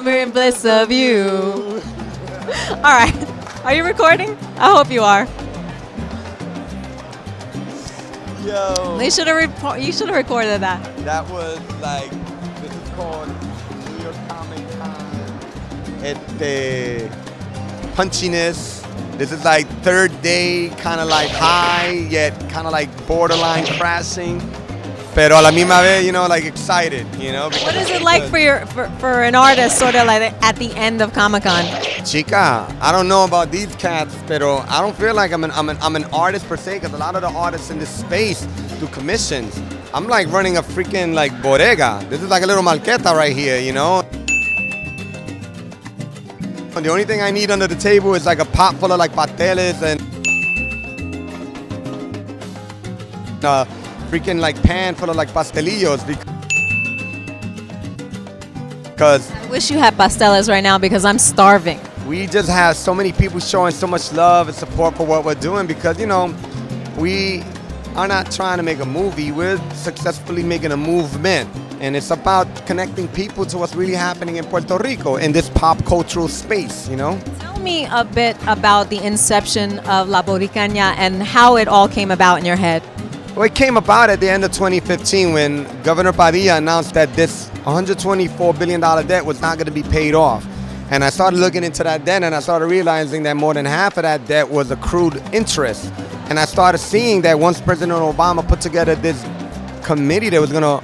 in bliss of you. All right. Are you recording? I hope you are. Yo. You should have recorded that. That was like, this is called New York Comic-Con. Punchiness. This is like third day, kind of like high, yet kind of like borderline crashing. Pero a la misma vez, you know, like excited, you know. What is it like for an artist sort of like at the end of Comic-Con? Chica, I don't know about these cats, pero I don't feel like I'm an artist per se, because a lot of the artists in this space do commissions. I'm like running a freaking like bodega. This is like a little marqueta right here, you know. The only thing I need under the table is like a pot full of like pasteles and a freaking like pan full of like pastelillos, because I wish you had pasteles right now because I'm starving. We just have so many people showing so much love and support for what we're doing, because, you know, we are not trying to make a movie. We're successfully making a movement. And it's about connecting people to what's really happening in Puerto Rico in this pop cultural space, you know? Tell me a bit about the inception of La Borinquena and how it all came about in your head. Well, it came about at the end of 2015 when Governor Padilla announced that this $124 billion debt was not going to be paid off. And I started looking into that debt, and I started realizing that more than half of that debt was accrued interest. And I started seeing that once President Obama put together this committee that was going to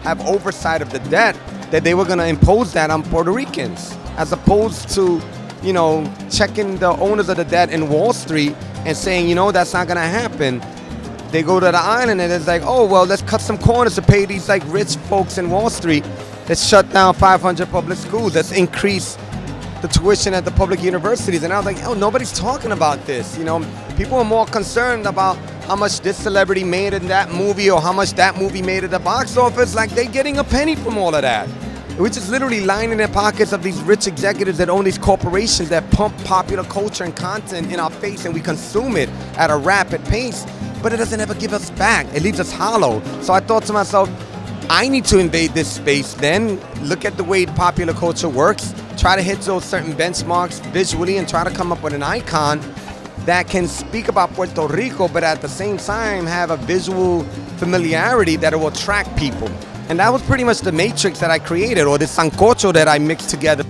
have oversight of the debt, that they were going to impose that on Puerto Ricans, as opposed to, you know, checking the owners of the debt in Wall Street and saying, you know, that's not going to happen. They go to the island and it's like, oh, well, let's cut some corners to pay these like rich folks in Wall Street. Let's shut down 500 public schools. Let's increase the tuition at the public universities. And I was like, oh, nobody's talking about this. You know, people are more concerned about how much this celebrity made in that movie or how much that movie made at the box office. Like, they're getting a penny from all of that. We're just literally lining their pockets of these rich executives that own these corporations that pump popular culture and content in our face, and we consume it at a rapid pace, but it doesn't ever give us back. It leaves us hollow. So I thought to myself, I need to invade this space then, look at the way popular culture works, try to hit those certain benchmarks visually, and try to come up with an icon that can speak about Puerto Rico, but at the same time have a visual familiarity that will attract people. And that was pretty much the matrix that I created, or the sancocho that I mixed together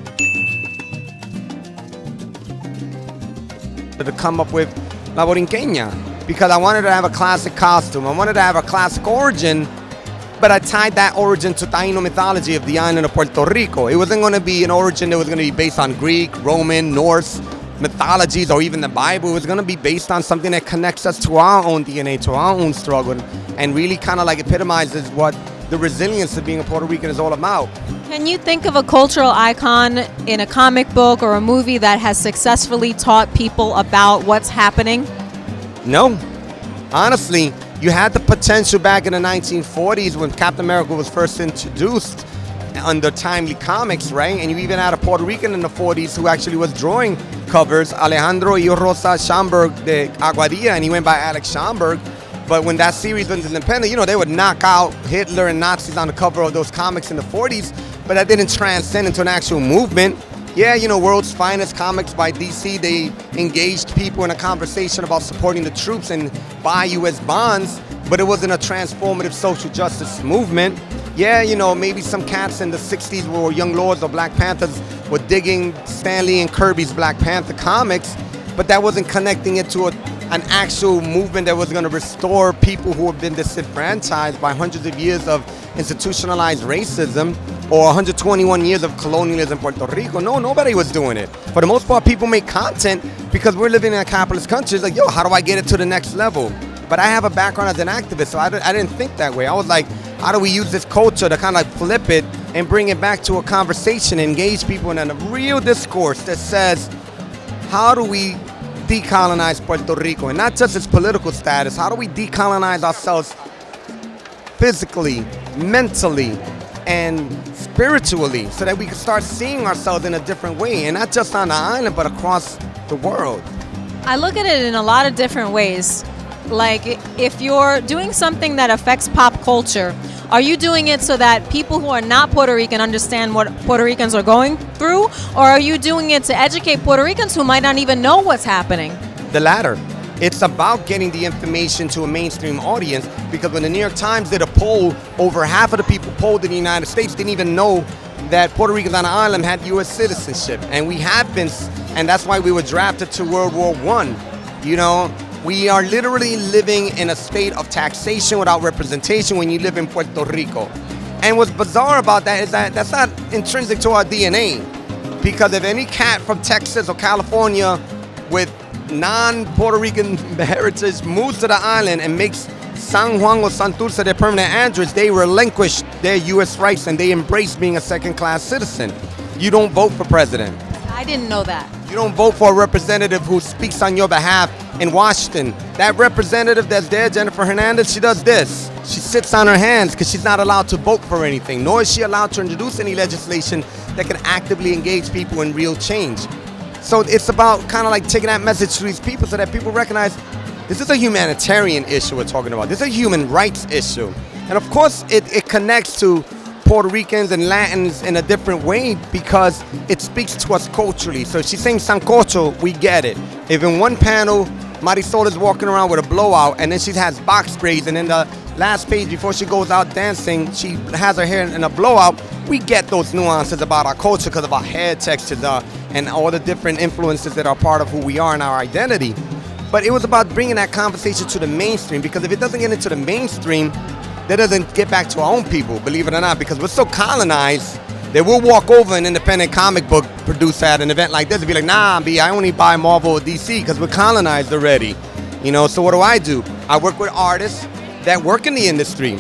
to come up with La Borinquena, because I wanted to have a classic costume. I wanted to have a classic origin, but I tied that origin to Taino mythology of the island of Puerto Rico. It wasn't going to be an origin that was going to be based on Greek, Roman, Norse mythologies, or even the Bible. It was going to be based on something that connects us to our own DNA, to our own struggle, and really kind of like epitomizes what the resilience of being a Puerto Rican is all about. Can you think of a cultural icon in a comic book or a movie that has successfully taught people about what's happening? No. Honestly, you had the potential back in the 1940s when Captain America was first introduced under Timely Comics, right? And you even had a Puerto Rican in the 40s who actually was drawing covers, Alejandro Rosa Schomburg de Aguadilla, and he went by Alex Schomburg. But when that series went independent, you know, they would knock out Hitler and Nazis on the cover of those comics in the 40s, but that didn't transcend into an actual movement. Yeah, you know, World's Finest Comics by DC, they engaged people in a conversation about supporting the troops and buy U.S. bonds, but it wasn't a transformative social justice movement. Yeah, you know, maybe some cats in the 60s were young lords or Black Panthers were digging Stan Lee and Kirby's Black Panther comics, but that wasn't connecting it to an actual movement that was going to restore people who have been disenfranchised by hundreds of years of institutionalized racism or 121 years of colonialism in Puerto Rico. No, nobody was doing it. For the most part, people make content because we're living in a capitalist country. It's like, yo, how do I get it to the next level? But I have a background as an activist, so I didn't think that way. I was like, how do we use this culture to kind of like flip it and bring it back to a conversation, engage people in a real discourse that says, how do we decolonize Puerto Rico? And not just its political status, how do we decolonize ourselves physically, mentally, and spiritually, so that we can start seeing ourselves in a different way, and not just on the island, but across the world. I look at it in a lot of different ways. Like, if you're doing something that affects pop culture, Are you doing it so that people who are not Puerto Rican understand what Puerto Ricans are going through? Or are you doing it to educate Puerto Ricans who might not even know what's happening? The latter. It's about getting the information to a mainstream audience, because when the New York Times did a poll, over half of the people polled in the United States didn't even know that Puerto Ricans on the island had U.S. citizenship. And we have been, and that's why we were drafted to World War I. You know, we are literally living in a state of taxation without representation when you live in Puerto Rico. And what's bizarre about that is that that's not intrinsic to our DNA. Because if any cat from Texas or California with non-Puerto Rican heritage moves to the island and makes San Juan or Santurce their permanent address, they relinquish their U.S. rights and they embrace being a second-class citizen. You don't vote for president. I didn't know that. You don't vote for a representative who speaks on your behalf in Washington. That representative that's there, Jennifer Hernandez, she does this. She sits on her hands because she's not allowed to vote for anything, nor is she allowed to introduce any legislation that can actively engage people in real change. So it's about kind of like taking that message to these people so that people recognize this is a humanitarian issue we're talking about. This is a human rights issue. And of course, it connects to Puerto Ricans and Latins in a different way because it speaks to us culturally. So if she's saying sancocho, we get it. If in one panel, Marisol is walking around with a blowout and then she has box braids, and in the last page before she goes out dancing, she has her hair in a blowout, we get those nuances about our culture because of our hair textures and all the different influences that are part of who we are and our identity. But it was about bringing that conversation to the mainstream, because if it doesn't get into the mainstream, that doesn't get back to our own people, believe it or not, because we're so colonized that we'll walk over an independent comic book producer at an event like this and be like, nah, B, I only buy Marvel or DC because we're colonized already. You know, so what do? I work with artists that work in the industry.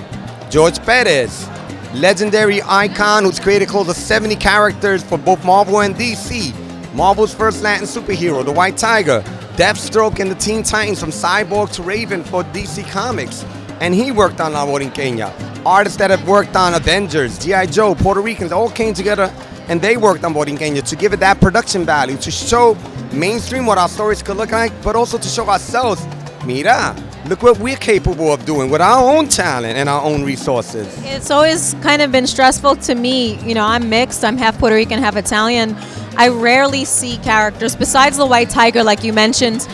George Perez, legendary icon who's created close to 70 characters for both Marvel and DC. Marvel's first Latin superhero, the White Tiger. Deathstroke and the Teen Titans, from Cyborg to Raven for DC Comics. And he worked on La Borinquena. Artists that have worked on Avengers, G.I. Joe, Puerto Ricans, all came together and they worked on Borinquena to give it that production value, to show mainstream what our stories could look like, but also to show ourselves, mira, look what we're capable of doing with our own talent and our own resources. It's always kind of been stressful to me. You know, I'm mixed. I'm half Puerto Rican, half Italian. I rarely see characters, besides the White Tiger, like you mentioned,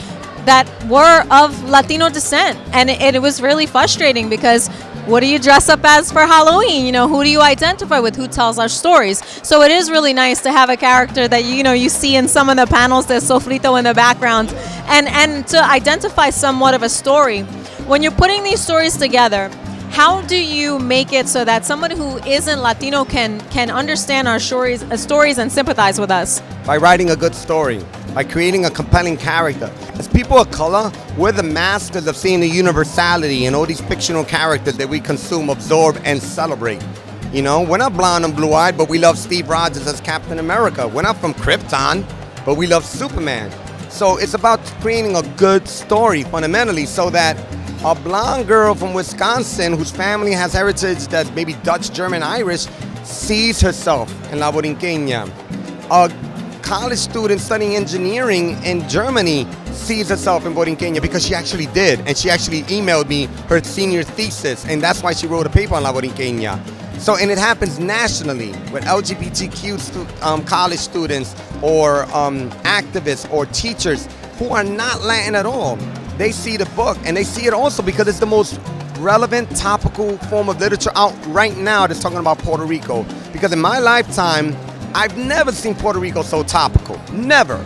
that were of Latino descent. And it was really frustrating because what do you dress up as for Halloween? You know, who do you identify with? Who tells our stories? So it is really nice to have a character that, you know, you see in some of the panels, there's Sofrito in the background, and to identify somewhat of a story. When you're putting these stories together, how do you make it so that someone who isn't Latino can understand our stories and sympathize with us? By writing a good story, by creating a compelling character. As people of color, we're the masters of seeing the universality in all these fictional characters that we consume, absorb, and celebrate. You know, we're not blonde and blue-eyed, but we love Steve Rogers as Captain America. We're not from Krypton, but we love Superman. So it's about creating a good story, fundamentally, so that a blonde girl from Wisconsin whose family has heritage that's maybe Dutch, German, Irish, sees herself in La Borinquena. A college student studying engineering in Germany sees herself in Borinquena because she actually did, and she actually emailed me her senior thesis, and that's why she wrote a paper on La Borinquena. So, and it happens nationally with LGBTQ college students or activists or teachers who are not Latin at all. They see the book, and they see it also because it's the most relevant, topical form of literature out right now that's talking about Puerto Rico. Because in my lifetime, I've never seen Puerto Rico so topical. Never.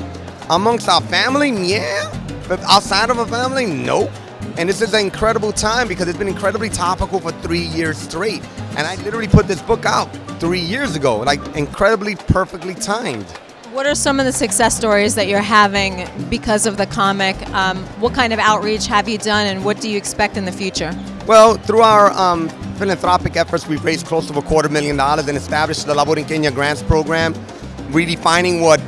Amongst our family, yeah. But outside of our family, nope. And this is an incredible time because it's been incredibly topical for 3 years straight. And I literally put this book out 3 years ago, like incredibly perfectly timed. What are some of the success stories that you're having because of the comic? What kind of outreach have you done, and what do you expect in the future? Well, through our philanthropic efforts, we've raised close to $250,000 and established the La Borinquena Grants Program, redefining what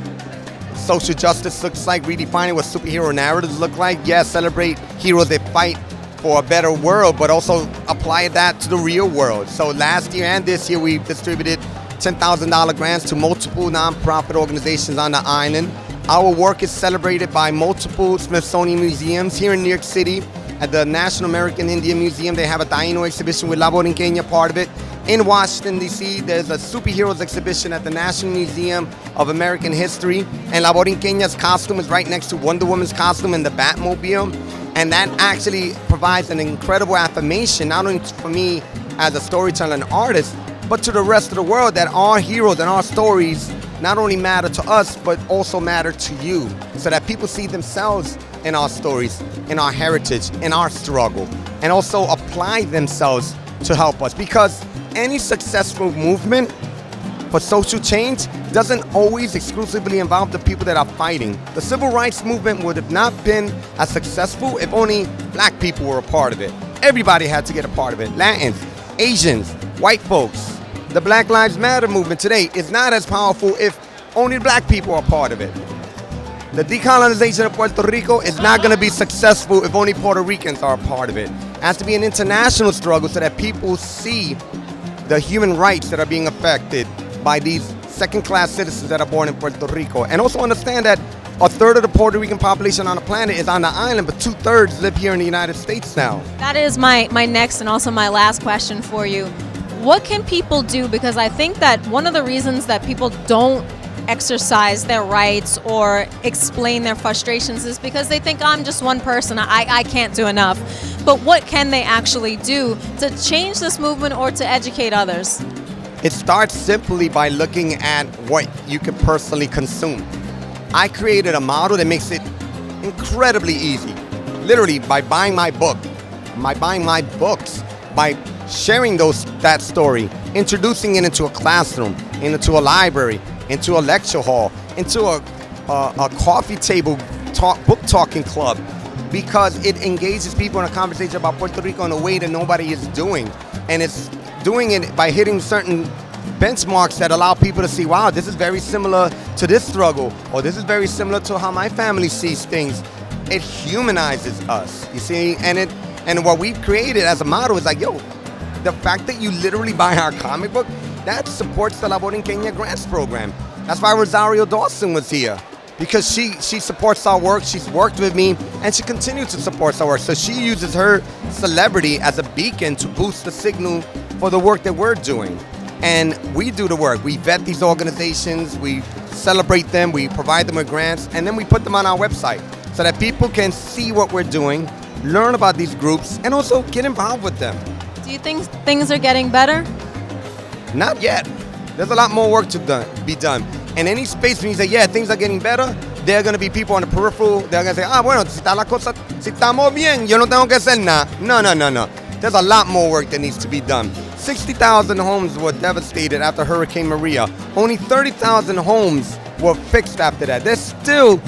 social justice looks like, redefining what superhero narratives look like. Yes, celebrate heroes that fight for a better world, but also apply that to the real world. So last year and this year, we've distributed $10,000 grants to multiple nonprofit organizations on the island. Our work is celebrated by multiple Smithsonian museums here in New York City, At the National American Indian Museum, they have a Taino exhibition with La Borinquena part of it. In Washington, D.C., there's a superheroes exhibition at the National Museum of American History. And La Borinquena's costume is right next to Wonder Woman's costume in the Batmobile. And that actually provides an incredible affirmation, not only for me as a storyteller and artist, but to the rest of the world, that our heroes and our stories not only matter to us, but also matter to you, so that people see themselves in our stories, in our heritage, in our struggle, and also apply themselves to help us. Because any successful movement for social change doesn't always exclusively involve the people that are fighting. The civil rights movement would have not been as successful if only black people were a part of it. Everybody had to get a part of it. Latins, Asians, white folks. The Black Lives Matter movement today is not as powerful if only black people are part of it. The decolonization of Puerto Rico is not going to be successful if only Puerto Ricans are a part of it. It has to be an international struggle so that people see the human rights that are being affected by these second-class citizens that are born in Puerto Rico. And also understand that a third of the Puerto Rican population on the planet is on the island, but 2/3 live here in the United States now. That is my next and also my last question for you. What can people do? Because I think that one of the reasons that people don't exercise their rights or explain their frustrations is because they think, I'm just one person, I can't do enough. But what can they actually do to change this movement or to educate others? It starts simply by looking at what you can personally consume. I created a model that makes it incredibly easy. Literally, by buying my book, by buying my books, by sharing that story, introducing it into a classroom, into a library, into a lecture hall, into a coffee table book talking club, because it engages people in a conversation about Puerto Rico in a way that nobody is doing. And it's doing it by hitting certain benchmarks that allow people to see, wow, this is very similar to this struggle, or this is very similar to how my family sees things. It humanizes us, you see? And what we've created as a model is like, yo, the fact that you literally buy our comic book, that supports the La Borinquena Grants Program. That's why Rosario Dawson was here, because she supports our work. She's worked with me, and she continues to support our work. So she uses her celebrity as a beacon to boost the signal for the work that we're doing. And we do the work. We vet these organizations, we celebrate them, we provide them with grants, and then we put them on our website so that people can see what we're doing, learn about these groups, and also get involved with them. Do you think things are getting better? Not yet. There's a lot more work to be done. In any space, when you say, yeah, things are getting better, there are going to be people on the peripheral. They're going to say, bueno, si estamos bien, yo no tengo que hacer nada. No. There's a lot more work that needs to be done. 60,000 homes were devastated after Hurricane Maria. Only 30,000 homes were fixed after that. There's still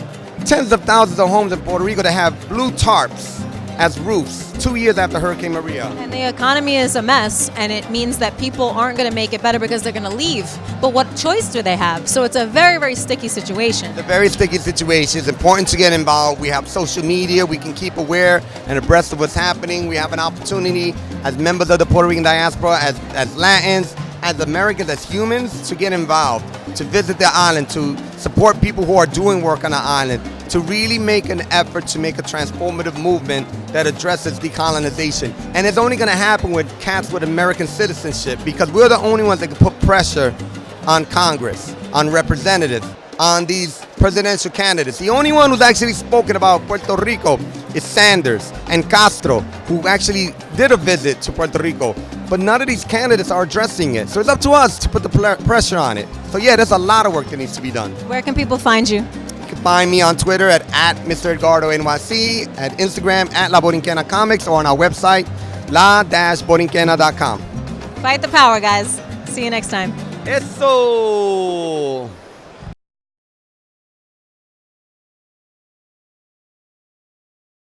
tens of thousands of homes in Puerto Rico that have blue tarps as roofs 2 years after Hurricane Maria. And the economy is a mess, and it means that people aren't going to make it better because they're going to leave. But what choice do they have? So it's a very, very sticky situation. It's a very sticky situation. It's important to get involved. We have social media. We can keep aware and abreast of what's happening. We have an opportunity as members of the Puerto Rican diaspora, as Latins, as Americans, as humans, to get involved, to visit the island, to support people who are doing work on the island, to really make an effort to make a transformative movement that addresses decolonization. And it's only going to happen with cats with American citizenship, because we're the only ones that can put pressure on Congress, on representatives, on these presidential candidates. The only one who's actually spoken about Puerto Rico is Sanders and Castro, who actually did a visit to Puerto Rico. But none of these candidates are addressing it. So it's up to us to put the pressure on it. So yeah, there's a lot of work that needs to be done. Where can people find you? You can find me on Twitter at Mr. Edgardo NYC, at Instagram at La Borinquena Comics, or on our website, la-borinquena.com. Fight the power, guys. See you next time. Eso!